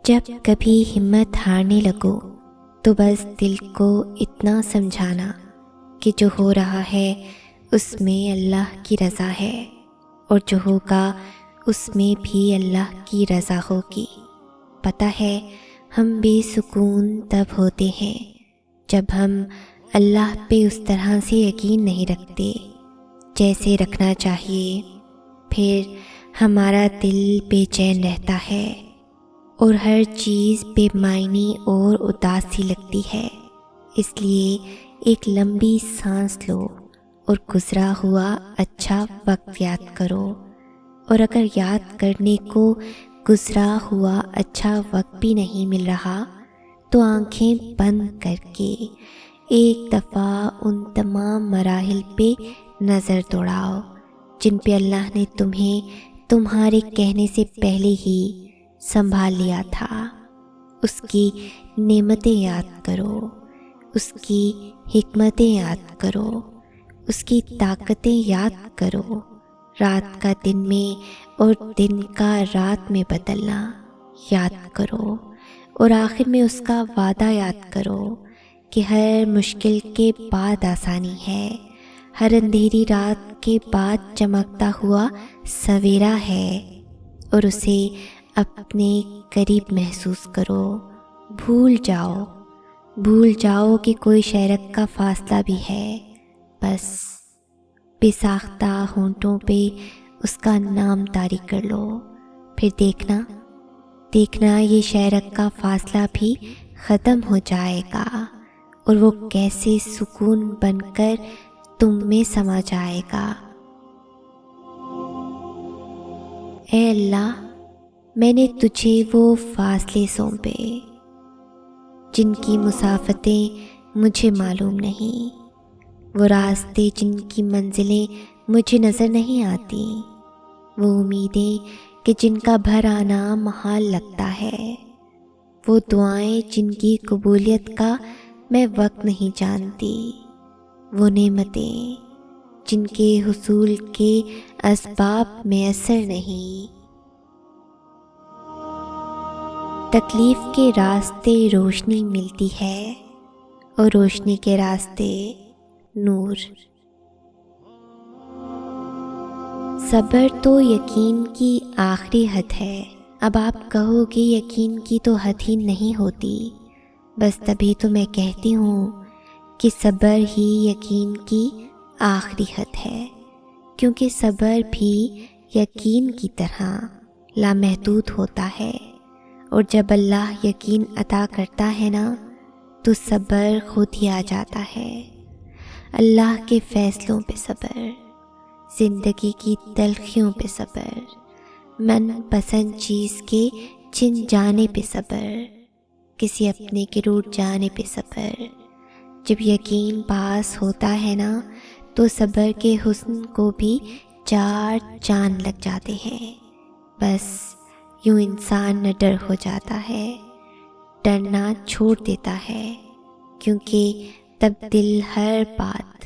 جب کبھی ہمت ہارنے لگو تو بس دل کو اتنا سمجھانا کہ جو ہو رہا ہے اس میں اللہ کی رضا ہے، اور جو ہوگا اس میں بھی اللہ کی رضا ہوگی۔ پتہ ہے ہم بے سکون تب ہوتے ہیں جب ہم اللہ پہ اس طرح سے یقین نہیں رکھتے جیسے رکھنا چاہیے، پھر ہمارا دل بے چین رہتا ہے اور ہر چیز بے معنی اور اداسی لگتی ہے۔ اس لیے ایک لمبی سانس لو اور گزرا ہوا اچھا وقت یاد کرو، اور اگر یاد کرنے کو گزرا ہوا اچھا وقت بھی نہیں مل رہا تو آنکھیں بند کر کے ایک دفعہ ان تمام مراحل پہ نظر دوڑاؤ جن پہ اللہ نے تمہیں تمہارے کہنے سے پہلے ہی سنبھال لیا تھا۔ اس کی نعمتیں یاد کرو، اس کی حکمتیں یاد کرو، اس کی طاقتیں یاد کرو، رات کا دن میں اور دن کا رات میں بدلنا یاد کرو، اور آخر میں اس کا وعدہ یاد کرو کہ ہر مشکل کے بعد آسانی ہے، ہر اندھیری رات کے بعد چمکتا ہوا سویرا ہے، اور اسے اپنے قریب محسوس کرو۔ بھول جاؤ کہ کوئی شہرت کا فاصلہ بھی ہے، بس بے ساختہ ہونٹوں پہ اس کا نام طاری کر لو، پھر دیکھنا یہ شہرت کا فاصلہ بھی ختم ہو جائے گا، اور وہ کیسے سکون بن کر تم میں سما جائے گا۔ اے اللہ، میں نے تجھے وہ فاصلے سونپے جن کی مسافتیں مجھے معلوم نہیں، وہ راستے جن کی منزلیں مجھے نظر نہیں آتی، وہ امیدیں کہ جن کا بھر آنا محال لگتا ہے، وہ دعائیں جن کی قبولیت کا میں وقت نہیں جانتی، وہ نعمتیں جن کے حصول کے اسباب میسر نہیں۔ تکلیف کے راستے روشنی ملتی ہے، اور روشنی کے راستے نور۔ صبر تو یقین کی آخری حد ہے۔ اب آپ کہو گے یقین کی تو حد ہی نہیں ہوتی، بس تبھی تو میں کہتی ہوں کہ صبر ہی یقین کی آخری حد ہے، کیونکہ صبر بھی یقین کی طرح لامحدود ہوتا ہے، اور جب اللہ یقین عطا کرتا ہے نا تو صبر خود ہی آ جاتا ہے۔ اللہ کے فیصلوں پہ صبر، زندگی کی تلخیوں پہ صبر، من پسند چیز کے چھن جانے پہ صبر، کسی اپنے کے روٹ جانے پہ صبر۔ جب یقین پاس ہوتا ہے نا تو صبر کے حسن کو بھی 4 چاند لگ جاتے ہیں۔ بس یوں انسان نڈر ہو جاتا ہے، ڈرنا چھوڑ دیتا ہے، کیونکہ تب دل ہر بات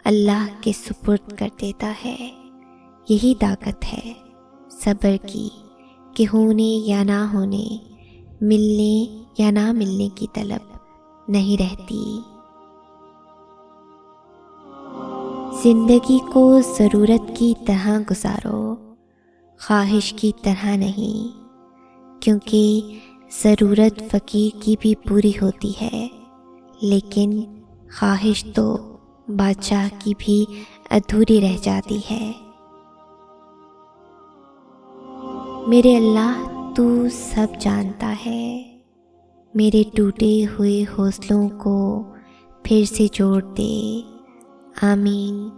اللہ کے سپرد کر دیتا ہے۔ یہی طاقت ہے صبر کی کہ ہونے یا نہ ہونے، ملنے یا نہ ملنے کی طلب نہیں رہتی۔ زندگی کو ضرورت کی طرح گزارو، خواہش کی طرح نہیں، کیونکہ ضرورت فقیر کی بھی پوری ہوتی ہے، لیکن خواہش تو بادشاہ کی بھی ادھوری رہ جاتی ہے۔ میرے اللہ تو سب جانتا ہے، میرے ٹوٹے ہوئے حوصلوں کو پھر سے جوڑ دے، آمین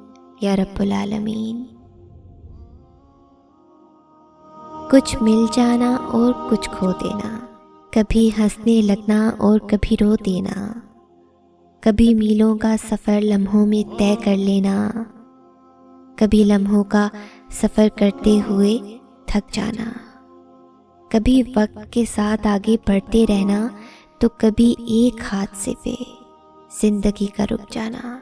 یا رب العالمین۔ کچھ مل جانا اور کچھ کھو دینا، کبھی ہنسنے لگنا اور کبھی رو دینا، کبھی میلوں کا سفر لمحوں میں طے کر لینا، کبھی لمحوں کا سفر کرتے ہوئے تھک جانا، کبھی وقت کے ساتھ آگے بڑھتے رہنا تو کبھی ایک حادثے پہ زندگی کا رک جانا،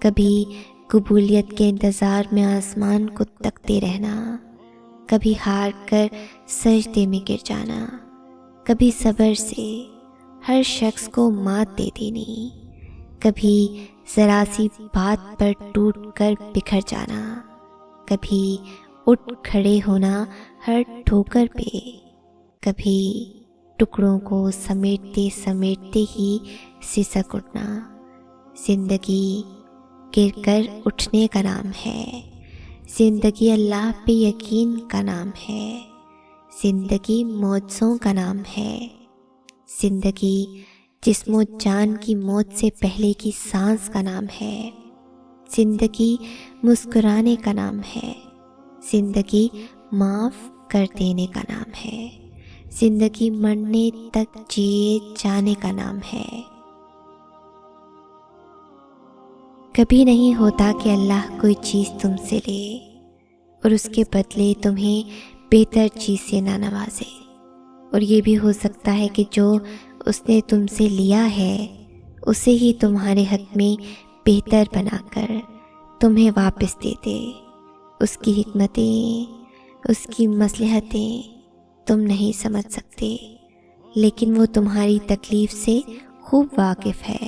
کبھی قبولیت کے انتظار میں آسمان کو تکتے رہنا، کبھی ہار کر سجدے میں گر جانا، کبھی صبر سے ہر شخص کو مات دے دینی، کبھی ذرا سی بات پر ٹوٹ کر بکھر جانا، کبھی اٹھ کھڑے ہونا ہر ٹھوکر پہ، کبھی ٹکڑوں کو سمیٹتے سمیٹتے ہی سسک اٹھنا۔ زندگی گر کر اٹھنے کا نام ہے، زندگی اللہ پہ یقین کا نام ہے، زندگی معجزوں کا نام ہے، زندگی جسم و جان کی موت سے پہلے کی سانس کا نام ہے، زندگی مسکرانے کا نام ہے، زندگی معاف کر دینے کا نام ہے، زندگی مرنے تک جیے جانے کا نام ہے۔ کبھی نہیں ہوتا کہ اللہ کوئی چیز تم سے لے اور اس کے بدلے تمہیں بہتر چیز سے نہ نوازے، اور یہ بھی ہو سکتا ہے کہ جو اس نے تم سے لیا ہے اسے ہی تمہارے حق میں بہتر بنا کر تمہیں واپس دے دے۔ اس کی حکمتیں، اس کی مصلحتیں تم نہیں سمجھ سکتے، لیکن وہ تمہاری تکلیف سے خوب واقف ہے۔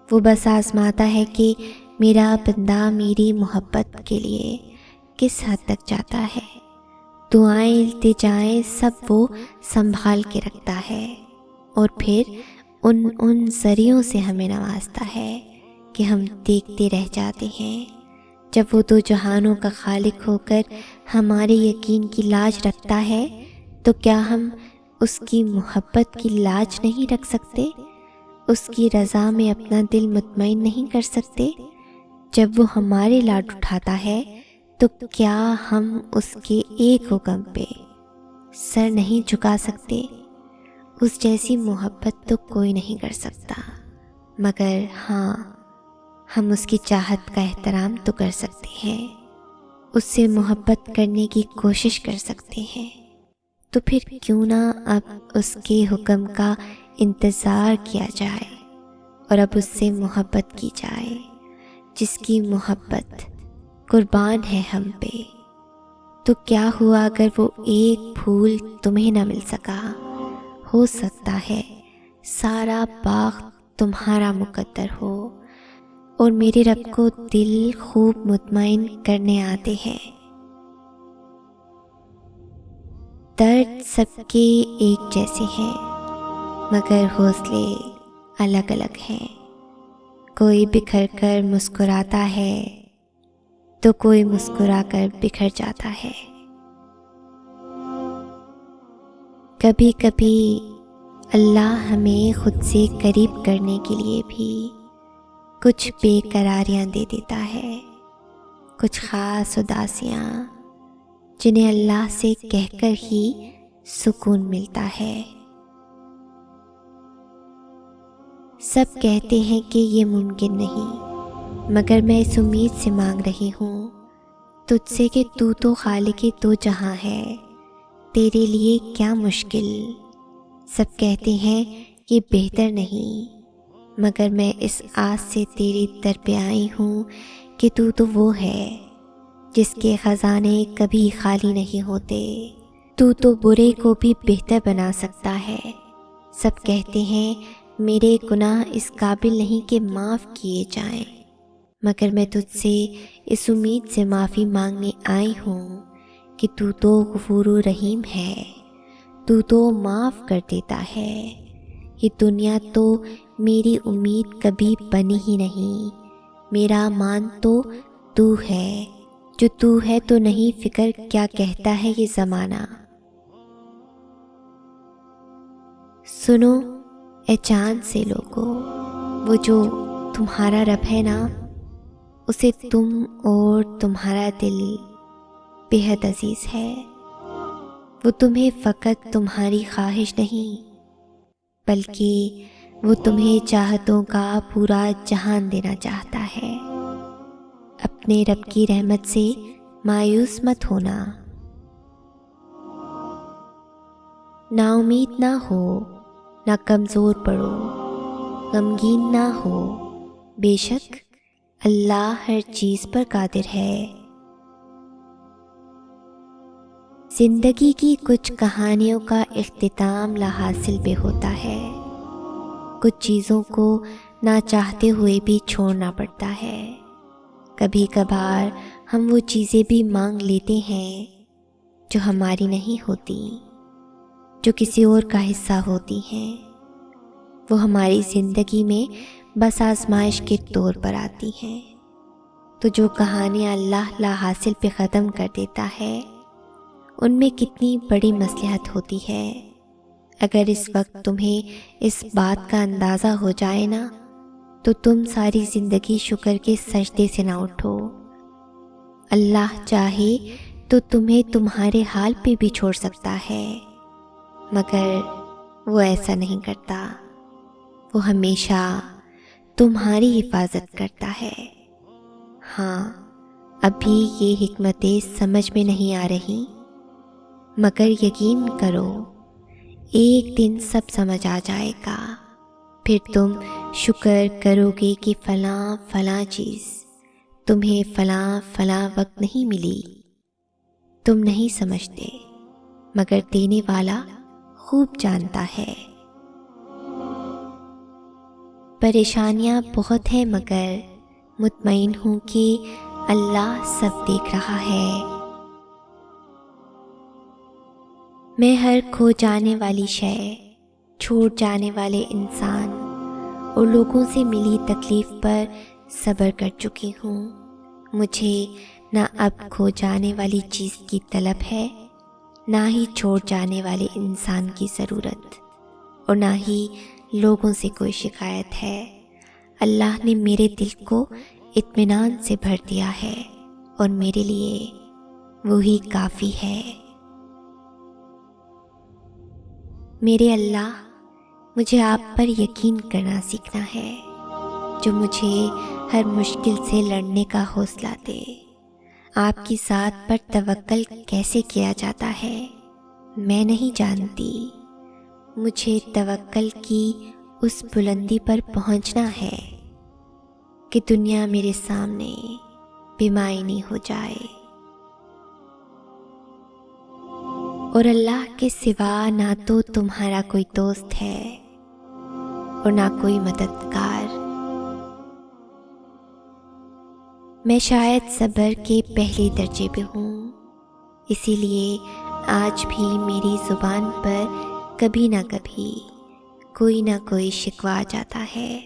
وہ بس آزماتا ہے کہ میرا بندہ میری محبت کے لیے کس حد تک جاتا ہے۔ دعائیں، التجائیں سب وہ سنبھال کے رکھتا ہے، اور پھر ان ذریعوں سے ہمیں نوازتا ہے کہ ہم دیکھتے رہ جاتے ہیں۔ جب وہ دو جہانوں کا خالق ہو کر ہمارے یقین کی لاج رکھتا ہے تو کیا ہم اس کی محبت کی لاج نہیں رکھ سکتے؟ اس کی رضا میں اپنا دل مطمئن نہیں کر سکتے؟ جب وہ ہمارے لاڈ اٹھاتا ہے تو کیا ہم اس کے ایک حکم پہ سر نہیں جھکا سکتے؟ اس جیسی محبت تو کوئی نہیں کر سکتا، مگر ہاں، ہم اس کی چاہت کا احترام تو کر سکتے ہیں، اس سے محبت کرنے کی کوشش کر سکتے ہیں۔ تو پھر کیوں نہ اب اس کے حکم کا انتظار کیا جائے اور اب اس سے محبت کی جائے، جس کی محبت قربان ہے ہم پہ۔ تو کیا ہوا اگر وہ ایک پھول تمہیں نہ مل سکا؟ ہو سکتا ہے سارا باغ تمہارا مقدر ہو، اور میرے رب کو دل خوب مطمئن کرنے آتے ہیں۔ درد سب کے ایک جیسے ہیں، مگر حوصلے الگ الگ ہیں۔ کوئی بکھر کر مسکراتا ہے تو کوئی مسکرا کر بکھر جاتا ہے۔ کبھی کبھی اللہ ہمیں خود سے قریب کرنے کے لیے بھی کچھ بے قراریاں دے دیتا ہے، کچھ خاص اداسیاں جنہیں اللہ سے کہہ کر ہی سکون ملتا ہے۔ سب کہتے ہیں کہ یہ ممکن نہیں، مگر میں اس امید سے مانگ رہی ہوں تجھ سے کہ تو خالق دو جہاں ہے، تیرے لیے کیا مشکل۔ سب کہتے ہیں یہ بہتر نہیں، مگر میں اس آس سے تیری در پہ آئی ہوں کہ تو وہ ہے جس کے خزانے کبھی خالی نہیں ہوتے۔ تو برے کو بھی بہتر بنا سکتا ہے۔ سب کہتے ہیں میرے گناہ اس قابل نہیں کہ معاف کیے جائیں، مگر میں تجھ سے اس امید سے معافی مانگنے آئی ہوں کہ تو غفور و رحیم ہے، تو معاف کر دیتا ہے۔ یہ دنیا تو میری امید کبھی بنی ہی نہیں، میرا مان تو ہے، جو تو ہے تو نہیں فکر کیا کہتا ہے یہ زمانہ۔ سنو اے چاند سے لوگو، وہ جو تمہارا رب ہے نا، اسے تم اور تمہارا دل بے حد عزیز ہے۔ وہ تمہیں فقط تمہاری خواہش نہیں، بلکہ وہ تمہیں چاہتوں کا پورا جہان دینا چاہتا ہے۔ اپنے رب کی رحمت سے مایوس مت ہونا، نا امید نہ ہو، نہ کمزور پڑو، غمگین نہ ہو، بے شک اللہ ہر چیز پر قادر ہے۔ زندگی کی کچھ کہانیوں کا اختتام لاحاصل بھی ہوتا ہے. کچھ چیزوں کو نہ چاہتے ہوئے بھی چھوڑنا پڑتا ہے. کبھی کبھار ہم وہ چیزیں بھی مانگ لیتے ہیں جو ہماری نہیں ہوتی، جو کسی اور کا حصہ ہوتی ہیں. وہ ہماری زندگی میں بس آزمائش کے طور پر آتی ہیں. تو جو کہانیاں اللہ لا حاصل پہ ختم کر دیتا ہے ان میں کتنی بڑی مصلحت ہوتی ہے. اگر اس وقت تمہیں اس بات کا اندازہ ہو جائے نا تو تم ساری زندگی شکر کے سجدے سے نہ اٹھو. اللہ چاہے تو تمہیں تمہارے حال پہ بھی چھوڑ سکتا ہے، مگر وہ ایسا نہیں کرتا. وہ ہمیشہ تمہاری حفاظت کرتا ہے. ہاں، ابھی یہ حکمتیں سمجھ میں نہیں آ رہی، مگر یقین کرو ایک دن سب سمجھ آ جائے گا. پھر تم شکر کرو گے کہ فلاں فلاں چیز تمہیں فلاں فلاں وقت نہیں ملی. تم نہیں سمجھتے، مگر دینے والا خوب جانتا ہے. پریشانیاں بہت ہیں مگر مطمئن ہوں کہ اللہ سب دیکھ رہا ہے. میں ہر کھو جانے والی شے، چھوٹ جانے والے انسان اور لوگوں سے ملی تکلیف پر صبر کر چکی ہوں. مجھے نہ اب کھو جانے والی چیز کی طلب ہے، نہ ہی چھوٹ جانے والے انسان کی ضرورت، اور نہ ہی لوگوں سے کوئی شکایت ہے. اللہ نے میرے دل کو اطمینان سے بھر دیا ہے اور میرے لیے وہی کافی ہے. میرے اللہ، مجھے آپ پر یقین کرنا سیکھنا ہے جو مجھے ہر مشکل سے لڑنے کا حوصلہ دے. آپ کی ذات پر توکل کیسے کیا جاتا ہے میں نہیں جانتی. مجھے توکل کی اس بلندی پر پہنچنا ہے کہ دنیا میرے سامنے بے معنی ہو جائے اور اللہ کے سوا نہ تو تمہارا کوئی دوست ہے اور نہ کوئی مددگار. میں شاید صبر کے پہلے درجے پہ ہوں، اسی لیے آج بھی میری زبان پر کبھی نہ کبھی کوئی نہ کوئی شکوہ آ جاتا ہے.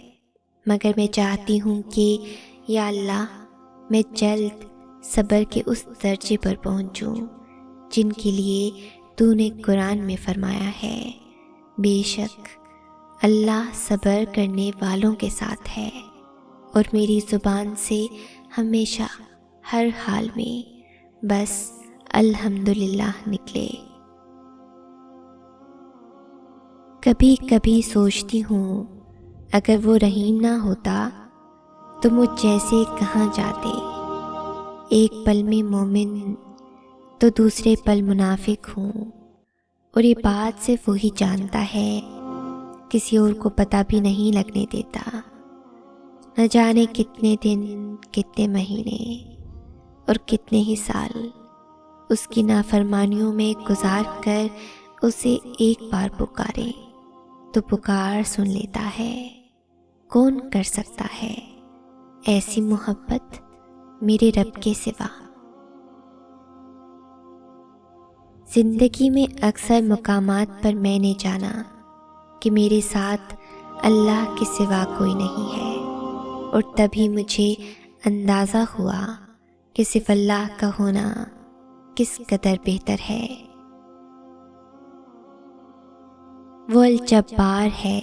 مگر میں چاہتی ہوں کہ یا اللہ میں جلد صبر کے اس درجے پر پہنچوں جن کے لیے تو نے قرآن میں فرمایا ہے بے شک اللہ صبر کرنے والوں کے ساتھ ہے. اور میری زبان سے ہمیشہ ہر حال میں بس الحمدللہ نکلے. کبھی کبھی سوچتی ہوں اگر وہ رحیم نہ ہوتا تو مجھ جیسے کہاں جاتے. ایک پل میں مومن تو دوسرے پل منافق ہوں، اور یہ بات صرف وہی جانتا ہے، کسی اور کو پتہ بھی نہیں لگنے دیتا. نہ جانے کتنے دن، کتنے مہینے اور کتنے ہی سال اس کی نافرمانیوں میں گزار کر اسے ایک بار پکارے تو پکار سن لیتا ہے. کون کر سکتا ہے ایسی محبت میرے رب کے سوا؟ زندگی میں اکثر مقامات پر میں نے جانا کہ میرے ساتھ اللہ کے سوا کوئی نہیں ہے، اور تبھی مجھے اندازہ ہوا کہ صرف اللہ کا ہونا کس قدر بہتر ہے. وہ الجبار ہے،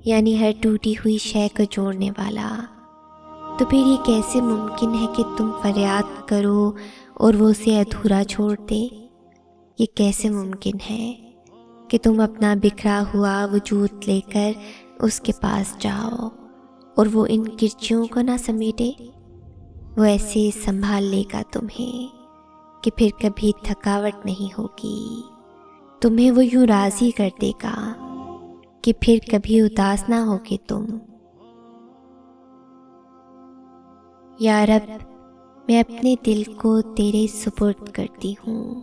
یعنی ہر ٹوٹی ہوئی شے کو جوڑنے والا. تو پھر یہ کیسے ممکن ہے کہ تم فریاد کرو اور وہ اسے ادھورا چھوڑ دے؟ یہ کیسے ممکن ہے کہ تم اپنا بکھرا ہوا وجود لے کر اس کے پاس جاؤ اور وہ ان کرچیوں کو نہ سمیٹے؟ وہ ایسے سنبھال لے گا تمہیں کہ پھر کبھی تھکاوٹ نہیں ہوگی. تمہیں وہ یوں راضی کر دے گا کہ پھر کبھی اداس نہ ہوگے تم. یا رب، میں اپنے دل کو تیرے سپرد کرتی ہوں.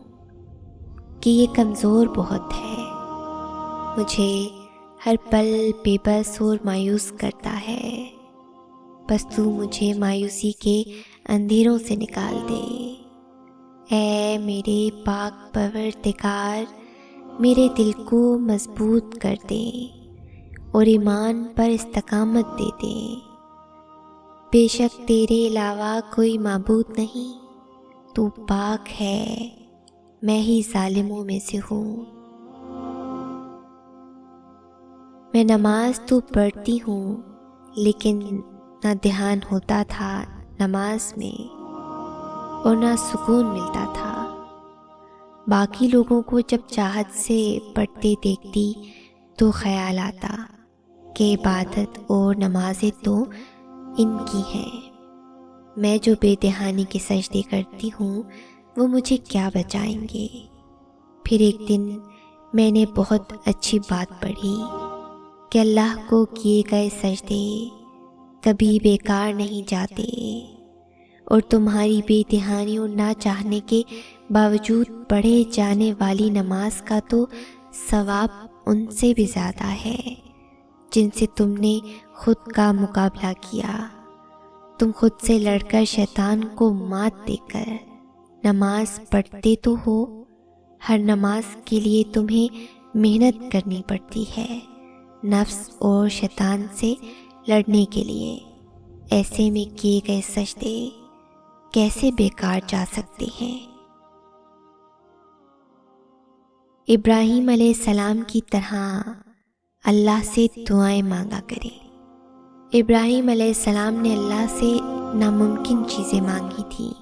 کہ یہ کمزور بہت ہے، مجھے ہر پل بے بس اور مایوس کرتا ہے، بس تو مجھے مایوسی کے اندھیروں سے نکال دے۔ اے میرے پاک پروردگار، میرے دل کو مضبوط کر دے اور ایمان پر استقامت دے دے۔ بے شک تیرے علاوہ کوئی معبود نہیں، تو پاک ہے، میں ہی ظالموں میں سے ہوں۔ میں نماز تو پڑھتی ہوں، لیکن نہ دھیان ہوتا تھا نماز میں اور نہ سکون ملتا تھا۔ باقی لوگوں کو جب چاہت سے پڑھتے دیکھتی تو خیال آتا کہ عبادت اور نمازیں تو ان کی ہیں، میں جو بے دہانی کے سجدے کرتی ہوں وہ مجھے کیا بچائیں گے۔ پھر ایک دن میں نے بہت اچھی بات پڑھی کہ اللہ کو کیے گئے سجدے کبھی بیکار نہیں جاتے، اور تمہاری بے دہانی اور نہ چاہنے کے باوجود پڑھے جانے والی نماز کا تو ثواب ان سے بھی زیادہ ہے جن سے تم نے خود کا مقابلہ کیا۔ تم خود سے لڑ کر شیطان کو مات دے کر نماز پڑھتے تو ہو، ہر نماز کے لیے تمہیں محنت کرنی پڑتی ہے نفس اور شیطان سے لڑنے کے لیے۔ ایسے میں کیے گئے سجدے کیسے بیکار جا سکتے ہیں؟ ابراہیم علیہ السلام کی طرح اللہ سے دعائیں مانگا کریں۔ ابراہیم علیہ السلام نے اللہ سے ناممکن چیزیں مانگی تھیں۔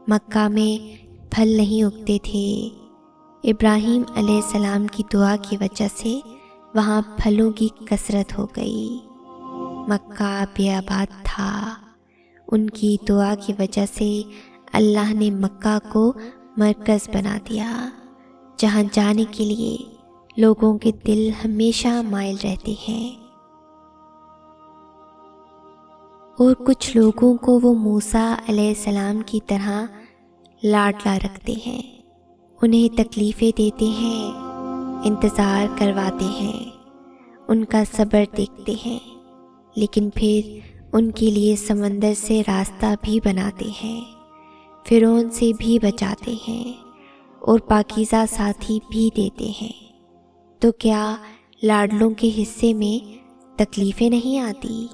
مکہ میں پھل نہیں اگتے تھے، ابراہیم علیہ السلام کی دعا کی وجہ سے وہاں پھلوں کی کثرت ہو گئی۔ مکہ بیاباد تھا، ان کی دعا کی وجہ سے اللہ نے مکہ کو مرکز بنا دیا، جہاں جانے کے لیے لوگوں کے دل ہمیشہ مائل رہتے ہیں۔ اور کچھ لوگوں کو وہ موسیٰ علیہ السلام کی طرح لاڈلا رکھتے ہیں، انہیں تکلیفیں دیتے ہیں، انتظار کرواتے ہیں، ان کا صبر دیکھتے ہیں، لیکن پھر ان کے لیے سمندر سے راستہ بھی بناتے ہیں، فرعون سے بھی بچاتے ہیں اور پاکیزہ ساتھی بھی دیتے ہیں۔ تو کیا لاڈلوں کے حصے میں تکلیفیں نہیں آتی؟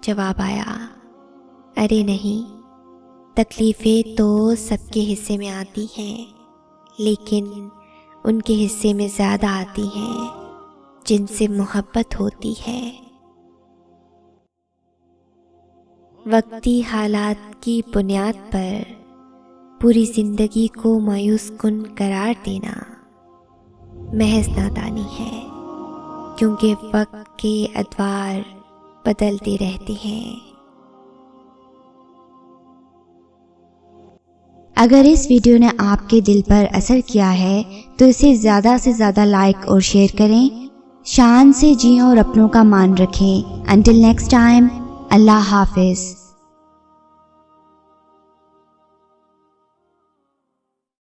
جواب آیا، ارے نہیں، تکلیفیں تو سب کے حصے میں آتی ہیں، لیکن ان کے حصے میں زیادہ آتی ہیں جن سے محبت ہوتی ہے۔ وقتی حالات کی بنیاد پر پوری زندگی کو مایوس کن قرار دینا محض نادانی ہے، کیونکہ وقت کے ادوار بدلتے رہتے ہیں۔ اگر اس ویڈیو نے آپ کے دل پر اثر کیا ہے تو اسے زیادہ سے زیادہ لائک اور شیئر کریں۔ شان سے جئیں اور اپنوں کا مان رکھیں۔ انٹل نیکسٹ ٹائم، اللہ حافظ۔